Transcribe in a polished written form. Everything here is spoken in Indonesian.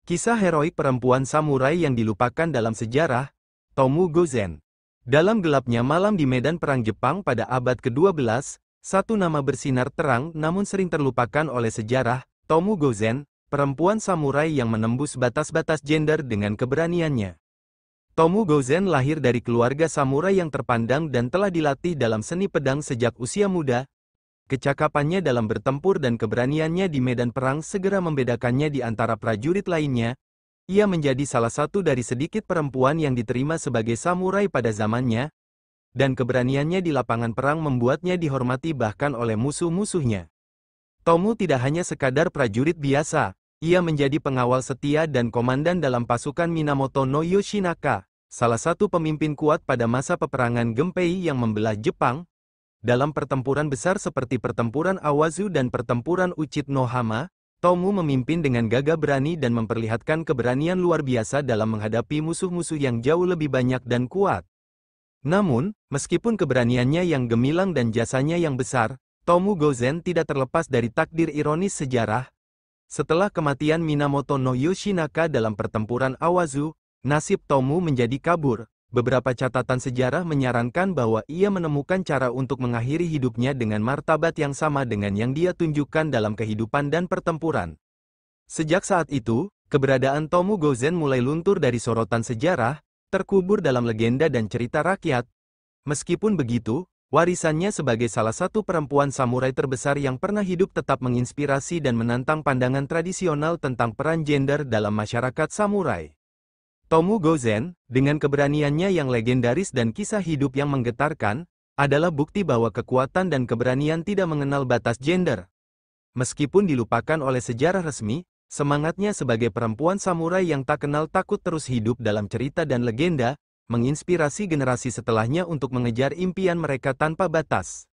Kisah heroik perempuan samurai yang dilupakan dalam sejarah, Tomu Gozen. Dalam gelapnya malam di medan perang Jepang pada abad ke-12, satu nama bersinar terang namun sering terlupakan oleh sejarah, Tomu Gozen, perempuan samurai yang menembus batas-batas gender dengan keberaniannya. Tomu Gozen lahir dari keluarga samurai yang terpandang dan telah dilatih dalam seni pedang sejak usia muda. Kecakapannya dalam bertempur dan keberaniannya di medan perang segera membedakannya di antara prajurit lainnya. Ia menjadi salah satu dari sedikit perempuan yang diterima sebagai samurai pada zamannya, dan keberaniannya di lapangan perang membuatnya dihormati bahkan oleh musuh-musuhnya. Tomu tidak hanya sekadar prajurit biasa, ia menjadi pengawal setia dan komandan dalam pasukan Minamoto no Yoshinaka, salah satu pemimpin kuat pada masa peperangan Genpei yang membelah Jepang. Dalam pertempuran besar seperti pertempuran Awazu dan pertempuran Uchit no Hama, Tomu memimpin dengan gagah berani dan memperlihatkan keberanian luar biasa dalam menghadapi musuh-musuh yang jauh lebih banyak dan kuat. Namun, meskipun keberaniannya yang gemilang dan jasanya yang besar, Tomu Gozen tidak terlepas dari takdir ironis sejarah. Setelah kematian Minamoto no Yoshinaka dalam pertempuran Awazu, nasib Tomu menjadi kabur. Beberapa catatan sejarah menyarankan bahwa ia menemukan cara untuk mengakhiri hidupnya dengan martabat yang sama dengan yang dia tunjukkan dalam kehidupan dan pertempuran. Sejak saat itu, keberadaan Tomu Gozen mulai luntur dari sorotan sejarah, terkubur dalam legenda dan cerita rakyat. Meskipun begitu, warisannya sebagai salah satu perempuan samurai terbesar yang pernah hidup tetap menginspirasi dan menantang pandangan tradisional tentang peran gender dalam masyarakat samurai. Tomu Gozen, dengan keberaniannya yang legendaris dan kisah hidup yang menggetarkan, adalah bukti bahwa kekuatan dan keberanian tidak mengenal batas gender. Meskipun dilupakan oleh sejarah resmi, semangatnya sebagai perempuan samurai yang tak kenal takut terus hidup dalam cerita dan legenda, menginspirasi generasi setelahnya untuk mengejar impian mereka tanpa batas.